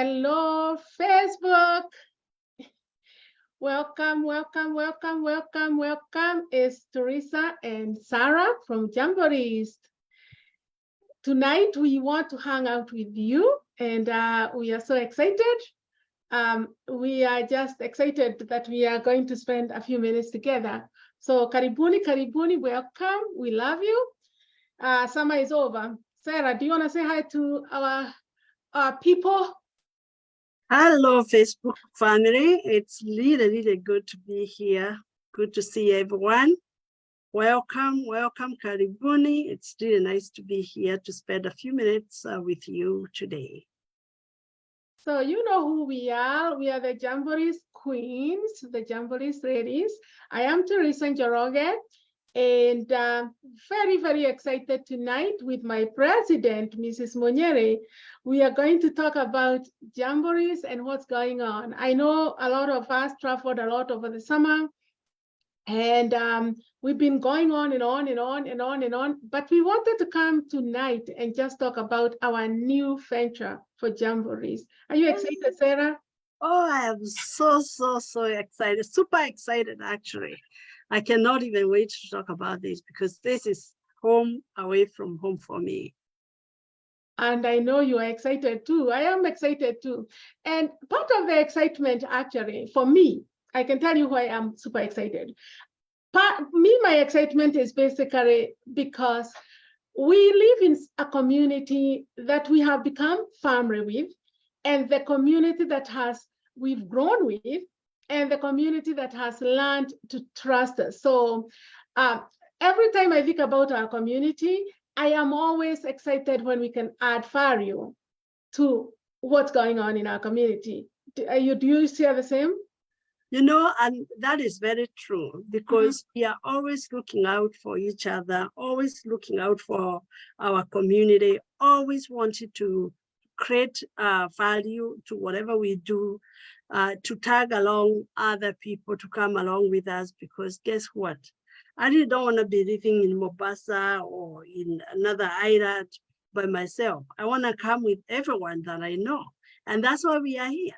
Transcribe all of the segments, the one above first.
Hello, Facebook. Welcome, welcome, welcome, welcome, welcome. It's Teresa and Sarah from Jamborees. Tonight, we want to hang out with you, and we are so excited. We are just excited that we are going to spend a few minutes together. So, karibuni, karibuni, welcome. We love you. Summer is over. Sarah, do you want to say hi to our people? Hello, Facebook family. It's really good to be here. Good to see everyone. Welcome, welcome, karibuni. It's really nice to be here to spend a few minutes with you today. So you know who we are. We are the Jamborees Queens, the Jamborees ladies. I am Teresa Njoroge, and very excited tonight with my president, Mrs. Monyere. We are going to talk about Jamborees and what's going on. I know a lot of us traveled a lot over the summer, and we've been going on and on and on and on and on, but we wanted to come tonight and just talk about our new venture for Jamborees. Are you excited, Sarah? Oh, I am so excited, super excited actually. I cannot even wait to talk about this because this is home away from home for me. And I know you are excited too. I am excited too. And part of the excitement actually, for me, I can tell you why I'm super excited. My excitement is basically because we live in a community that we have become family with, and the community that we've grown with, and the community that has learned to trust us. So every time I think about our community, I am always excited when we can add value to what's going on in our community. Do you share the same? You know, and that is very true because we are always looking out for each other, always looking out for our community, always wanting to create value to whatever we do, to tag along other people to come along with us, because guess what? I really don't want to be living in Mombasa or in another island by myself. I want to come with everyone that I know. And that's why we are here.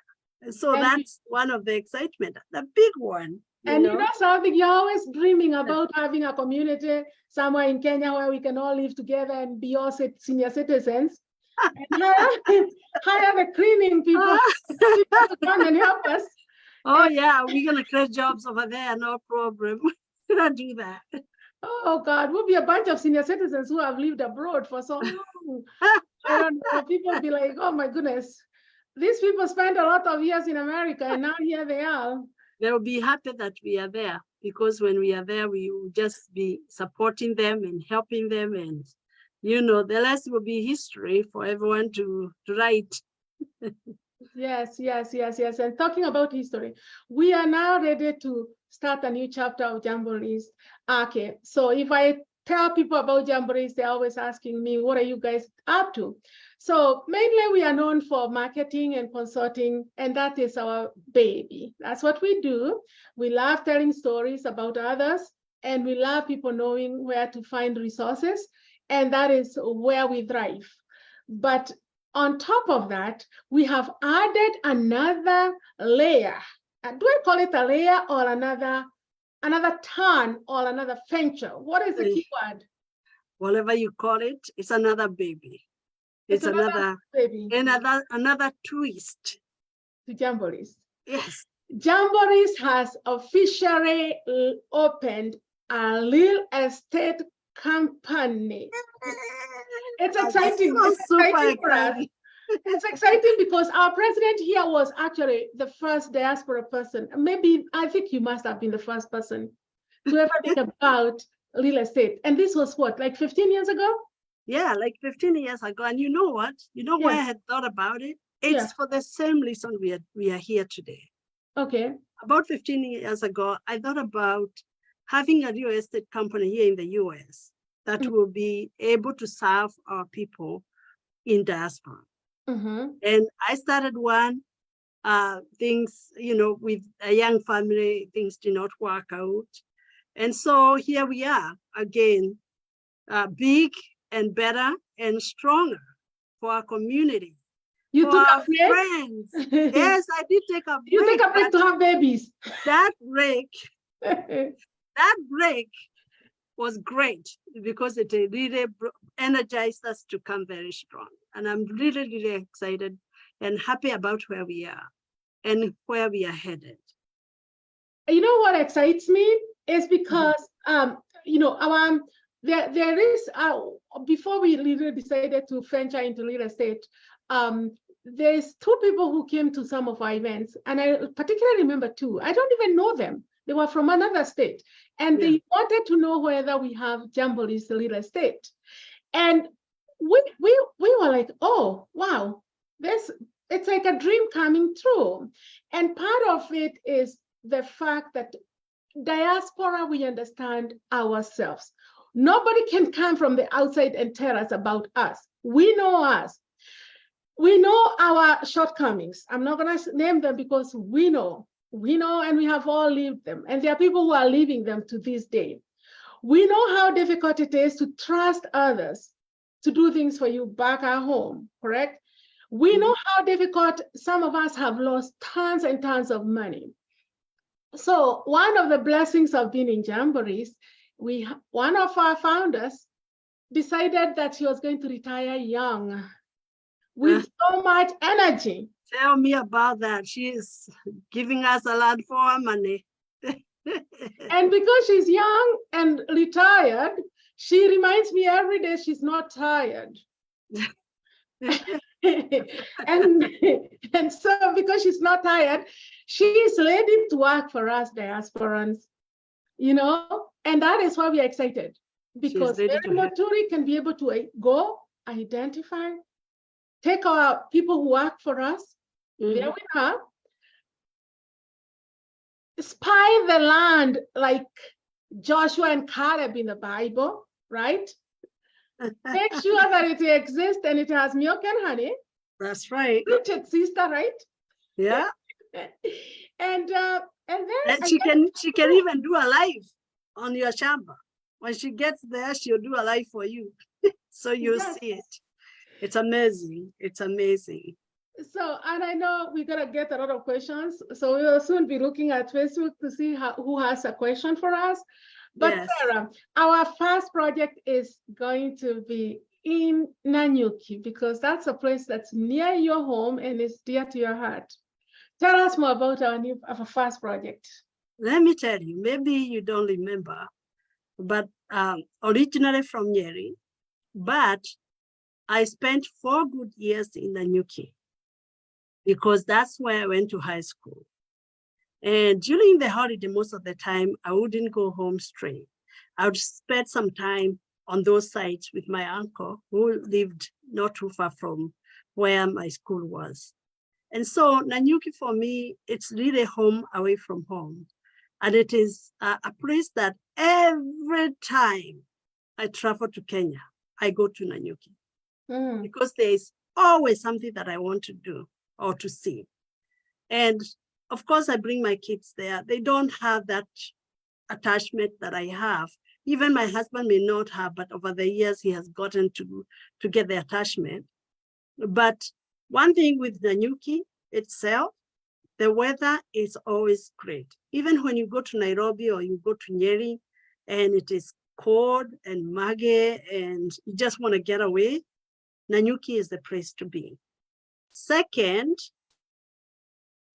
So that's one of the excitement, the big one. You know something, you're always dreaming about having a community somewhere in Kenya where we can all live together and be all senior citizens. And hire the cleaning people to come and help us. Oh yeah, we're gonna create jobs over there, no problem. We're gonna do that. Oh God, we'll be a bunch of senior citizens who have lived abroad for so long. I don't know, people will be like, oh my goodness. These people spent a lot of years in America and now here they are. They will be happy that we are there, because when we are there, we will just be supporting them and helping them, and you know, the rest will be history for everyone to write. Yes. And talking about history, we are now ready to start a new chapter of Jamborees. Okay, so if I tell people about Jamborees, they're always asking me, what are you guys up to? So mainly we are known for marketing and consulting, and that is our baby. That's what we do. We love telling stories about others, and we love people knowing where to find resources, and that is where we thrive. But on top of that, we have added another layer. Do I call it a layer or another turn or another venture? What is the key word? Whatever you call it, it's another baby. It's another baby. Another twist. To Jamborees. Yes. Jamborees has officially opened a real estate company. It's exciting. It's exciting for us. It's exciting because our president here was actually the first diaspora person. Maybe, I think you must have been the first person to ever think about real estate. And this was what, like 15 years ago? Yeah, like 15 years ago. And you know what? You know why I had thought about it? It's for the same reason we are here today. Okay. About 15 years ago, I thought about having a real estate company here in the US that will be able to serve our people in diaspora. And I started one, things, you know, with a young family, things did not work out. And so here we are again, big and better and stronger for our community. You for took a our break? friends. Yes, I did take a break. You take a break but to have babies. that break was great because it really energized us to come very strong. And I'm really, really excited and happy about where we are and where we are headed. You know what excites me is because you know, there is before we really decided to venture into real estate, there's two people who came to some of our events, and I particularly remember two. I don't even know them. They were from another state, and they wanted to know whether we have jamborees real estate. And we were like, oh wow, it's like a dream coming true. And part of it is the fact that diaspora, we understand ourselves. Nobody can come from the outside and tell us about us. We know us. We know our shortcomings. I'm not going to name them because we know, and we have all lived them. And there are people who are living them to this day. We know how difficult it is to trust others to do things for you back at home, correct? We know how difficult some of us have lost tons and tons of money. So one of the blessings of being in jamborees, one of our founders decided that she was going to retire young with so much energy. Tell me about that. She is giving us a lot for our money. And because she's young and retired, she reminds me every day she's not tired. and so because she's not tired, she's ready to work for us diasporans, you know, and that is why we are excited, because Moturi can be able to go, identify, take our people who work for us, there we are, spy the land like Joshua and Caleb in the Bible, right? Make sure that it exists and it has milk and honey. That's right. Richard sister, right? Yeah. and then she can even do a live on your chamber. When she gets there, she'll do a live for you. So you'll see it. It's amazing. It's amazing. So, and I know we're gonna get a lot of questions. So we will soon be looking at Facebook to see who has a question for us. But yes, Sarah, our first project is going to be in Nanyuki, because that's a place that's near your home and is dear to your heart. Tell us more about our first project. Let me tell you, maybe you don't remember, but originally from Nyeri, but I spent 4 good years in Nanyuki because that's where I went to high school. And during the holiday, most of the time, I wouldn't go home straight. I would spend some time on those sites with my uncle who lived not too far from where my school was. And so Nanyuki for me, it's really home away from home. And it is a place that every time I travel to Kenya, I go to Nanyuki because there is always something that I want to do or to see. And of course, I bring my kids there. They don't have that attachment that I have. Even my husband may not have, but over the years, he has gotten to get the attachment. But one thing with Nanyuki itself, the weather is always great. Even when you go to Nairobi or you go to Nyeri and it is cold and muggy and you just want to get away, Nanyuki is the place to be. Second,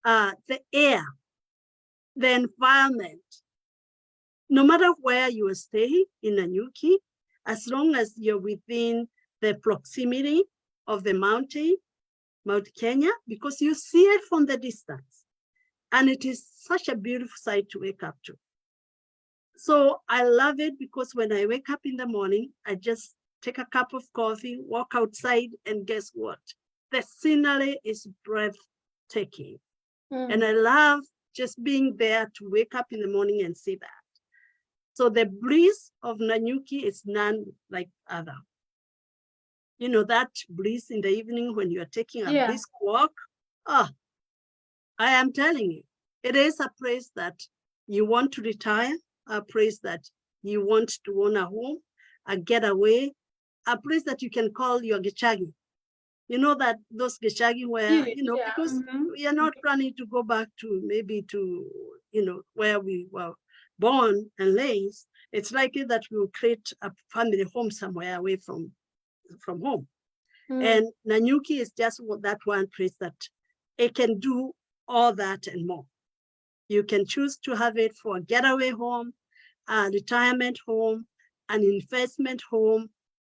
the air, the environment. No matter where you stay in Nanyuki, as long as you're within the proximity of the mountain, Mount Kenya, because you see it from the distance. And it is such a beautiful sight to wake up to. So I love it because when I wake up in the morning, I just take a cup of coffee, walk outside, and guess what? The scenery is breathtaking. And I love just being there to wake up in the morning and see that. So the breeze of Nanyuki is none like other. You know, that breeze in the evening when you are taking a brisk walk, I am telling you, it is a place that you want to retire, a place that you want to own a home, a getaway, a place that you can call your 𝒂𝒐𝒊𝒏𝒔. You know that those 𝒂𝒔𝒊𝒏𝒔 where, you know, Yeah. because we are not planning to go back to maybe to, you know, where we were born and raised. It's likely that we will create a family home somewhere away from home. And Nanyuki is just that one place that it can do all that and more. You can choose to have it for a getaway home, a retirement home, an investment home,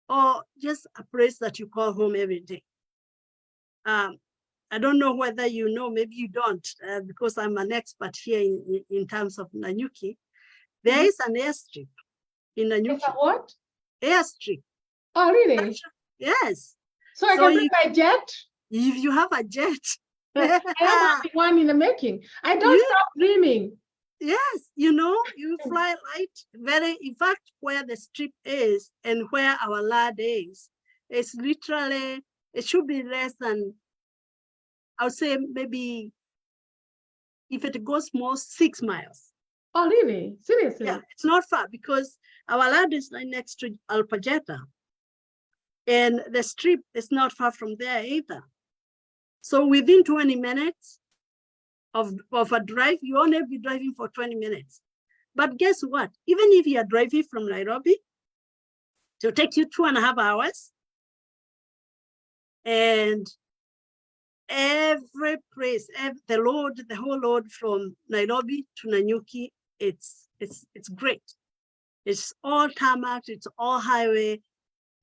or just a place that you call home every day. I don't know whether you know, maybe you don't, because I'm an expert here in terms of Nanyuki. There is an airstrip in Nanyuki. It's a what? Airstrip. Oh, really? Yes. So I can bring my jet? If you have a jet. I am the one in the making. I don't stop dreaming. Yes, you know, you fly right in fact, where the strip is and where our land is, it's literally, it should be less than, I would say maybe, if it goes more, 6 miles. Oh, really? Seriously? Yeah, it's not far because our land is right next to 𝒂�ぴ. And the strip is not far from there either. So within 20 minutes of a drive, you only be driving for 20 minutes. But guess what? Even if you are driving from Nairobi, it'll take you 2.5 hours. And every place, the whole road from Nairobi to Nanyuki, it's great. It's all tarmac, it's all highway,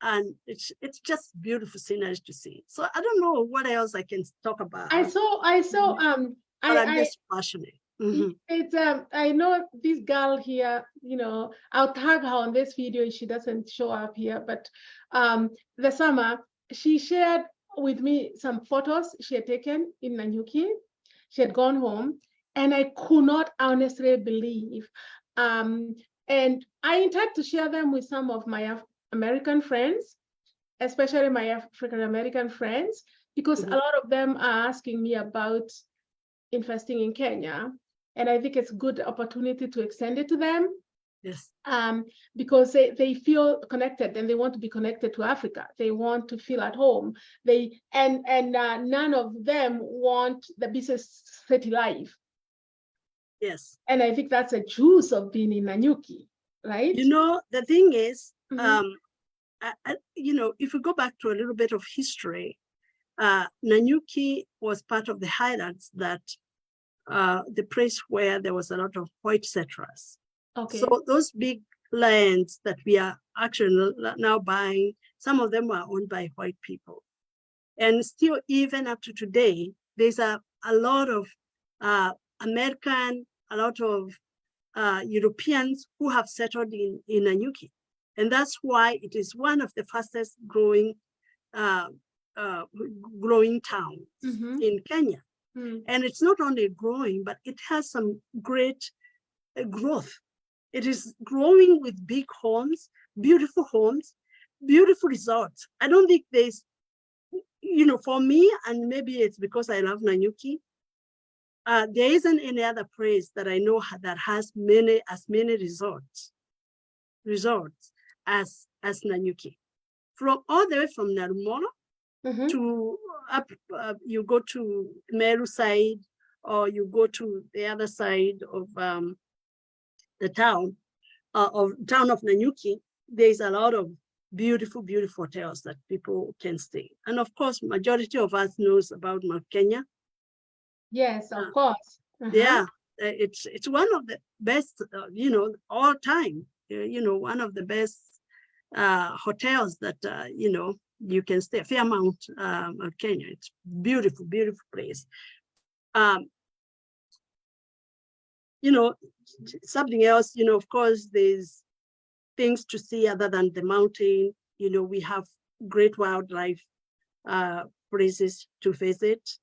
and it's just beautiful scenery to see. So I don't know what else I can talk about. I saw but I'm just passionate. It's I know this girl here, you know, I'll tag her on this video if she doesn't show up here, but the summer she shared with me some photos she had taken in Nanyuki. She had gone home and I could not honestly believe. And I intend to share them with some of my American friends, especially my African American friends, because a lot of them are asking me about investing in Kenya. And I think it's a good opportunity to extend it to them. Yes. Because they feel connected and they want to be connected to Africa. They want to feel at home. None of them want the business city life. Yes. And I think that's a juice of being in Nanyuki, right? You know, the thing is, you know, if we go back to a little bit of history, Nanyuki was part of the highlands that the place where there was a lot of white settlers. Okay. So those big lands that we are actually now buying, some of them are owned by white people. And still, even up to today, there's a lot of American, a lot of Europeans who have settled in Nanyuki. And that's why it is one of the fastest growing towns in Kenya. And it's not only growing, but it has some great growth. It is growing with big homes, beautiful resorts. I don't think there's, you know, for me, and maybe it's because I love Nanyuki, there isn't any other place that I know that has as many resorts as Nanyuki. From all the way from Narumoro to up, you go to Meru side, or you go to the other side of the town of Nanyuki. There's a lot of beautiful hotels that people can stay. And of course, majority of us knows about Mount Kenya. Yes, of course. Yeah, it's one of the best, you know, all time. You know, one of the best hotels that you know, you can stay. Fairmount of Kenya. It's beautiful place. You know, something else, you know, of course, there's things to see other than the mountain. You know, we have great wildlife places to visit.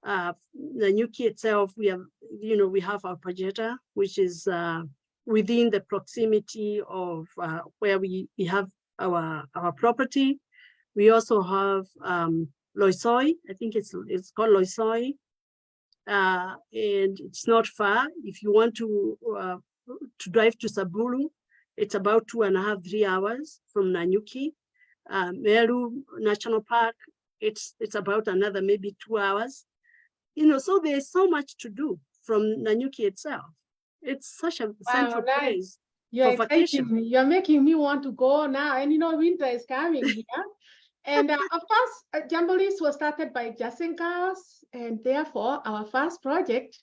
Nanyuki itself, we have our 𝒂�ぴ, which is within the proximity of where we have our property. We also have 𝒂𝒏𝒄𝒂. I think it's called 𝒂𝒏𝒄𝒂. And it's not far. If you want to drive to Samburu, it's about 2.5 to 3 hours from Nanyuki. Meru National Park it's about another maybe 2 hours. You know, so there's so much to do from Nanyuki itself. It's such a central place You're for vacation. exciting me. You're making me want to go now. And you know, winter is coming here. And of course, Jamborees was started by Jasenkas, and therefore our first project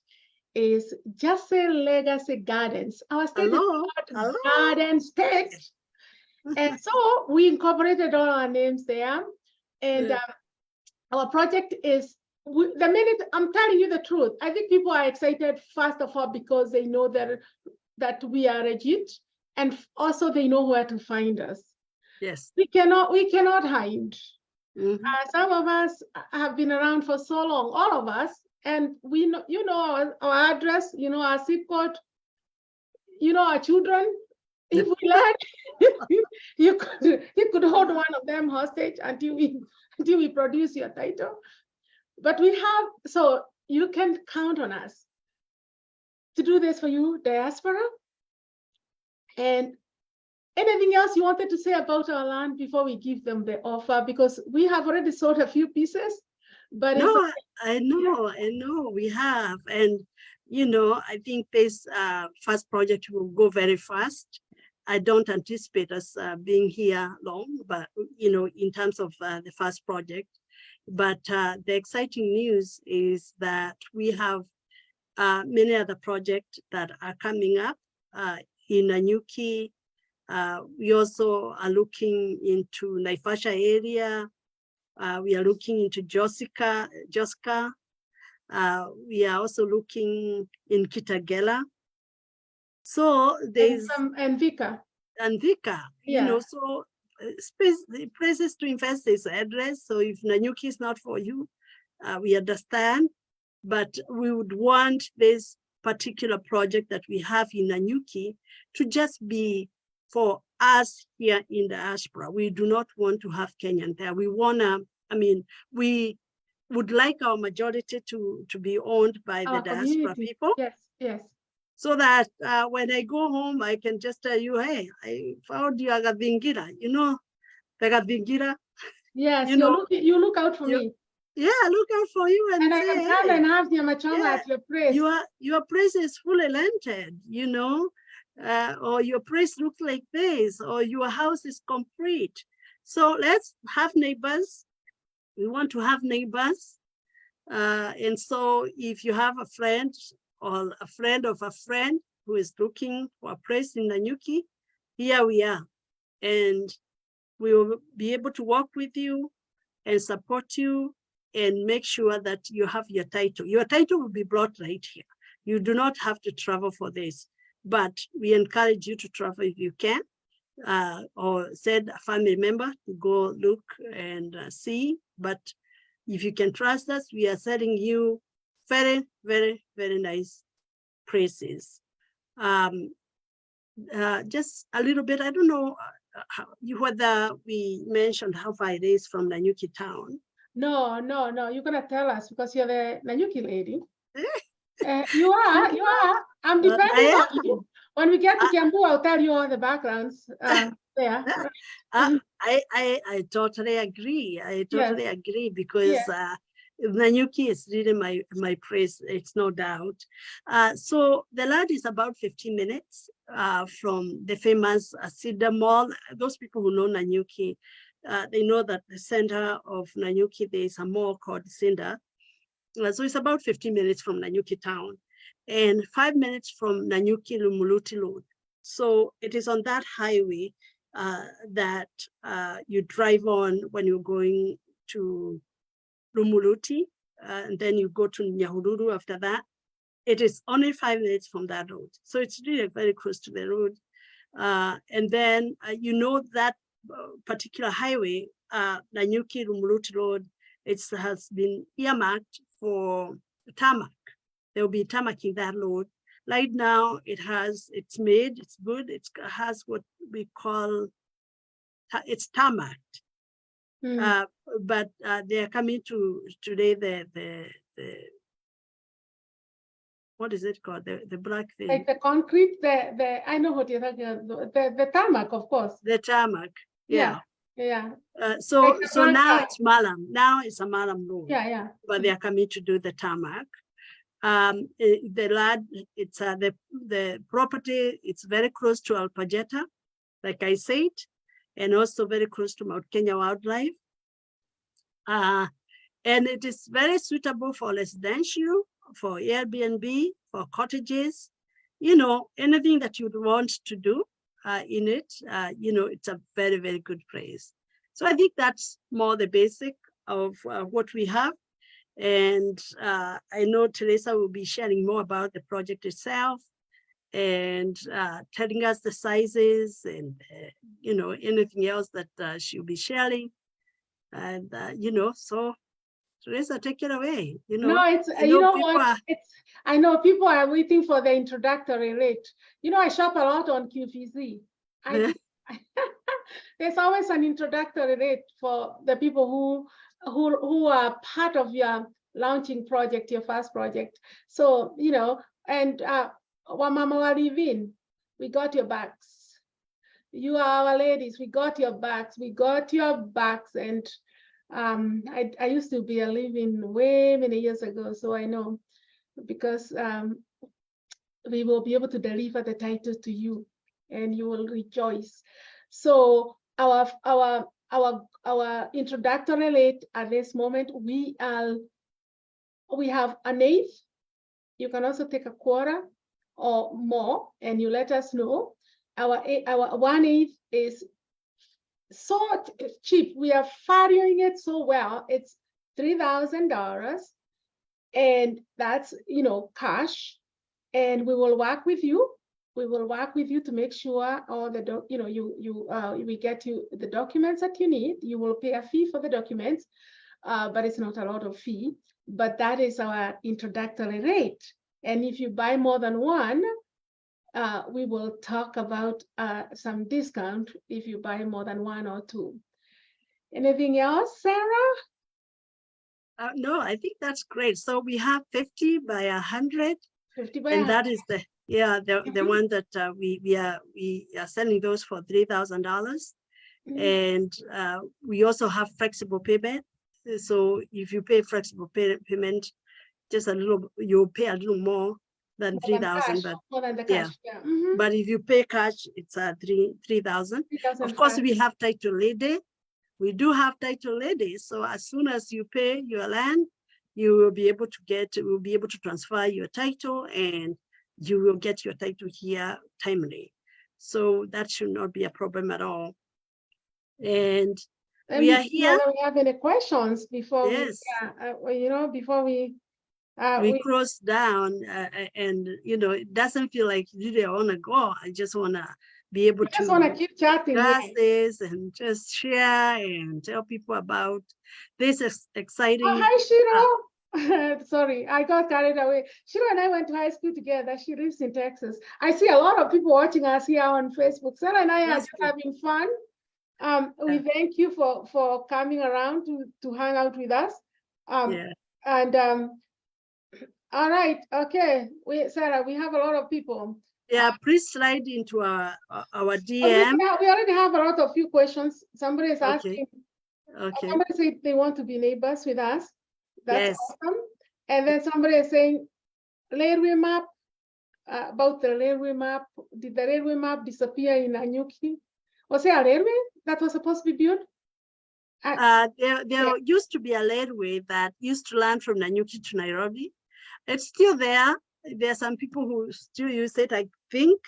is 𝐷𝐿𝐿 Legacy Gardens. Our state is called Garden State. And so we incorporated all our names there. And our project is, the minute I'm telling you the truth, I think people are excited, first of all, because they know that we are legit, and also they know where to find us. Yes. We cannot hide. Some of us have been around for so long, all of us, and we know, you know, our address, you know, our zip code, you know, our children. If we let, you could hold one of them hostage until we produce your title. But we have, so you can count on us to do this for you, diaspora. And anything else you wanted to say about our land before we give them the offer? Because we have already sold a few pieces, but no, I know we have. And, you know, I think this first project will go very fast. I don't anticipate us being here long, but, you know, in terms of the first project. But the exciting news is that we have many other projects that are coming up in Nanyuki. We also are looking into Naivasha area. We are looking into 𝐷𝐿𝐿. We are also looking in Kitagala. So there's and 𝑉𝒂𝒏𝒔𝒄. And 𝒉𝒂𝒏𝒔, you know, so places to invest is address. So if Nanyuki is not for you, we understand, but we would want this particular project that we have in Nanyuki to just be for us here in the diaspora. We do not want to have Kenyan there. We wanna, I mean, we would like our majority to be owned by the diaspora people. Yes, yes. So that when I go home, I can just tell you, hey, I found you 𝒂𝒊𝒏𝒔𝒐, you know, 𝒂𝒊𝒏𝒔𝒐. Yes, you look out for me. Yeah, look out for you and say, I can come and have the machanga at your place. Your place is fully rented, you know, or your place looks like this, or your house is complete. So let's have neighbors. We want to have neighbors. And so if you have a friend or a friend of a friend who is looking for a place in Nanyuki, here we are. And we will be able to work with you and support you and make sure that you have your title. Your title will be brought right here. You do not have to travel for this, but we encourage you to travel if you can, or send a family member to go look and see. But if you can trust us, we are selling you very, very, very nice places. Just a little bit, I don't know whether we mentioned how far it is from Nanyuki town. No, you're gonna tell us because you're the Nanyuki lady. You are. I'm depending on you. When we get to Kiambu, I'll tell you all the backgrounds there. I totally agree. I totally agree because Nanyuki is really my place. It's no doubt. So the land is about 15 minutes from the famous Cedar Mall. Those people who know Nanyuki, they know that the center of Nanyuki, there is a mall called Cedar. So it's about 15 minutes from Nanyuki town and 5 minutes from Nanyuki Lumuluti Road. So it is on that highway that you drive on when you're going to Lumuluti, and then you go to Nyahururu after that. It is only 5 minutes from that road. So it's really very close to the road. And then you know that particular highway, Nanyuki Lumuluti Road, it has been earmarked for tarmac. There will be tarmacking that road. Right now, it's made, it's good. It has what we call, it's tarmacked. But they are coming to today the what is it called? The black thing. Like the concrete, I know what you're talking about. The tarmac, of course. The tarmac, yeah. Yeah. So Like the now Blanca. it's Malam. Now it's a Malam road. Yeah. But they are coming to do the tarmac. The land, it's the property. It's very close to 𝒂�ㄿ𝒔𝒄𝒄, like I said, and also very close to Mount Kenya Wildlife. And it is very suitable for residential, for Airbnb, for cottages, anything that you'd want to do in it, it's a very, very good place. So I think that's more the basic of what we have. And I know Teresa will be sharing more about the project itself and telling us the sizes and, anything else that she'll be sharing. And, so Teresa, take it away. No, it's I know people are waiting for the introductory rate. I shop a lot on QVC. There's always an introductory rate for the people who are part of your launching project, your first project. So, and Wamama Walivin, we got your backs. You are our ladies, we got your backs. We got your backs. And I used to be a living way many years ago, so I know, because we will be able to deliver the title to you and you will rejoice. So our introductory rate at this moment, we have an eighth. You can also take a quarter or more, and you let us know. Our 1/8 is so cheap. We are valuing it so well. It's $3,000, and that's cash. And we will work with you. We will work with you to make sure all the we get you the documents that you need. You will pay a fee for the documents, but it's not a lot of fee. But that is our introductory rate. And if you buy more than one, we will talk about some discount if you buy more than one or two. Anything else, Sarah? No, I think that's great. So we have 50 by 100. 50 by and 100. that is the one that we are selling those for $3,000. And we also have flexible payment. So if you pay flexible payment, just a little, you'll pay a little more than 3,000. But more than the cash. But if you pay cash, it's 3,000. Of course, we have title lady. We do have title lady. So as soon as you pay your land, you will be able to transfer your title, and you will get your title here timely. So that should not be a problem at all. And we are here. Do we have any questions before before we close down? And it doesn't feel like really I want to go. I just want to be able to keep chatting this and just share and tell people about this exciting. Oh, hi, Shiro. Sorry, I got carried away. Shiro and I went to high school together. She lives in Texas. I see a lot of people watching us here on Facebook. Sarah and I are just having fun. We thank you for coming around to hang out with us. And all right, okay. Sarah, we have a lot of people. Yeah, please slide into our DM. We already have a lot of few questions. Somebody is asking. Okay. Somebody said they want to be neighbors with us. That's awesome. And then somebody is saying, railway map, about the railway map. Did the railway map disappear in Nanyuki? Was there a railway that was supposed to be built? There used to be a railway that used to run from Nanyuki to Nairobi. It's still there. There are some people who still use it, I think,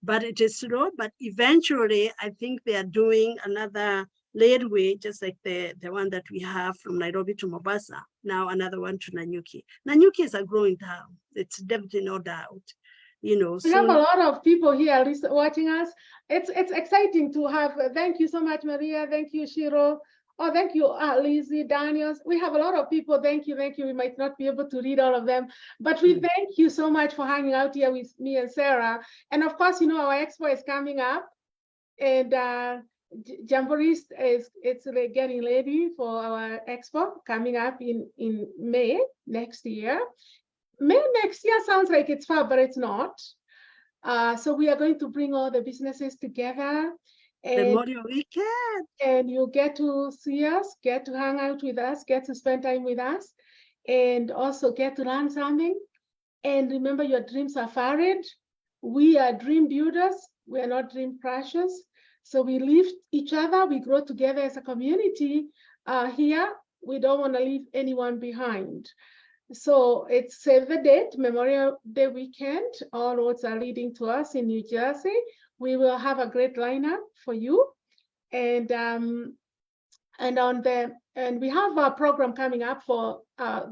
but it is slow. But eventually, I think they are doing another railway, just like the one that we have from Nairobi to Mombasa. Now another one to Nanyuki. Nanyuki is a growing town. It's definitely no doubt. We have a lot of people here watching us. It's exciting to have. Thank you so much, Maria. Thank you, Shiro. Oh, thank you, Lizzie, Daniels. We have a lot of people. Thank you. We might not be able to read all of them, but we thank you so much for hanging out here with me and Sarah. And of course, our expo is coming up, and Jamboree is getting ready for our expo coming up in May next year. May next year sounds like it's far, but it's not. So we are going to bring all the businesses together, The more we can. And you get to see us, get to hang out with us, get to spend time with us, and also get to learn something. And remember, your dreams are valid. We are dream builders. We are not dream crushers. So we lift each other. We grow together as a community. Here, we don't want to leave anyone behind. So it's Save the Date, Memorial Day weekend. All roads are leading to us in New Jersey. We will have a great lineup for you. And we have a program coming up for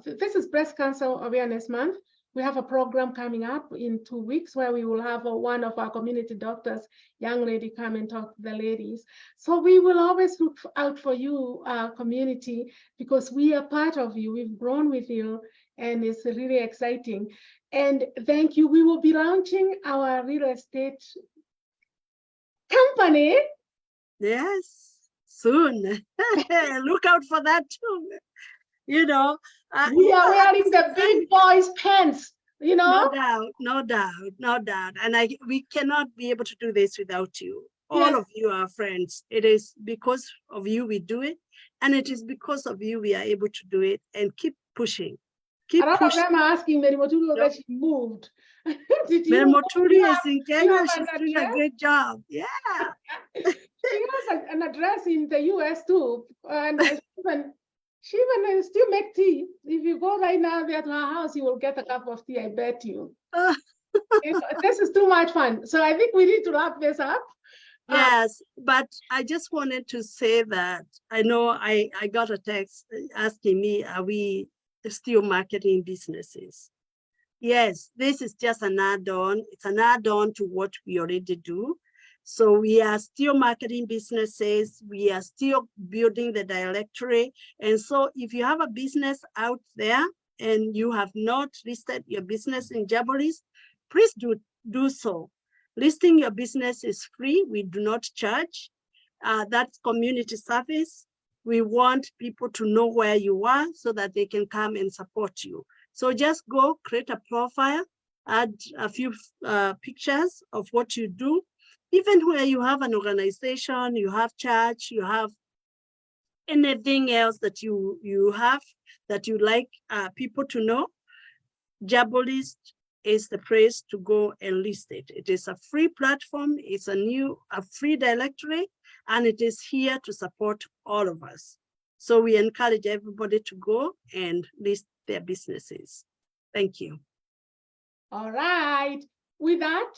this is Breast Cancer Awareness Month. We have a program coming up in 2 weeks where we will have one of our community doctors, young lady, come and talk to the ladies. So we will always look out for you, community, because we are part of you. We've grown with you, and it's really exciting. And thank you. We will be launching our real estate company. Yes, soon. Look out for that too. You know, we are wearing the big boys' pants, you know? No doubt. And we cannot be able to do this without you. All of you are friends. It is because of you we do it. And it is because of you we are able to do it, and keep pushing. Keep pushing. I'm asking Mary that she moved. Mary Motuli is in Kenya. She's doing a great job. Yeah. She has an address in the US too. And she even still make tea. If you go right now there to her house, you will get a cup of tea, I bet you. This is too much fun. So I think we need to wrap this up. Yes, but I just wanted to say that I know I got a text asking me, are we still marketing businesses? Yes, this is just an add-on. It's an add-on to what we already do. So we are still marketing businesses. We are still building the directory. And so if you have a business out there and you have not listed your business in Jamborees, please do so. Listing your business is free. We do not charge. That's community service. We want people to know where you are so that they can come and support you. So just go create a profile, add a few pictures of what you do. Even where you have an organization, you have church, you have anything else that you have that you like people to know, Jamborees is the place to go and list it. It is a free platform. It's a free directory, and it is here to support all of us. So we encourage everybody to go and list their businesses. Thank you. All right. With that,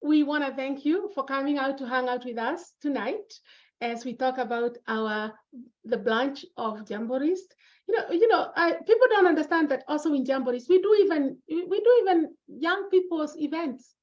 we want to thank you for coming out to hang out with us tonight as we talk about the branch of Jamborees. People don't understand that also in Jamborees we do even young people's events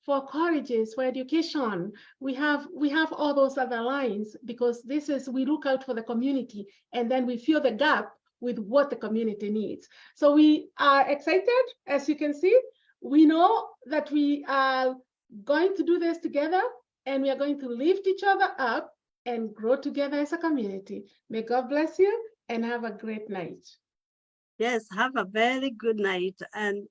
for colleges, for education. We have all those other lines because we look out for the community and then we fill the gap with what the community needs. So we are excited, as you can see. We know that we are going to do this together, and we are going to lift each other up and grow together as a community. May God bless you and have a great night. Yes, have a very good night. And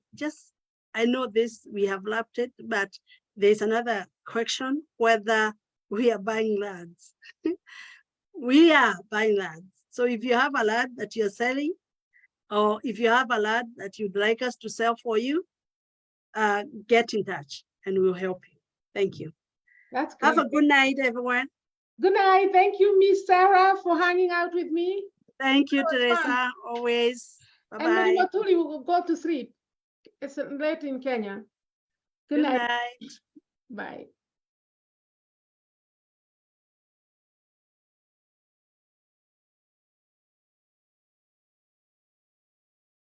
I know this, we have lapped it, but there's another question, whether we are buying lands. We are buying lands. So if you have a land that you're selling, or if you have a land that you'd like us to sell for you, get in touch and we'll help you. Thank you. That's great. Have a good night, everyone. Good night. Thank you, Miss Sarah, for hanging out with me. Thank you, Teresa, always. Bye-bye. And Mary Motuli will go to sleep. It's late in Kenya. Good night. Night. Bye.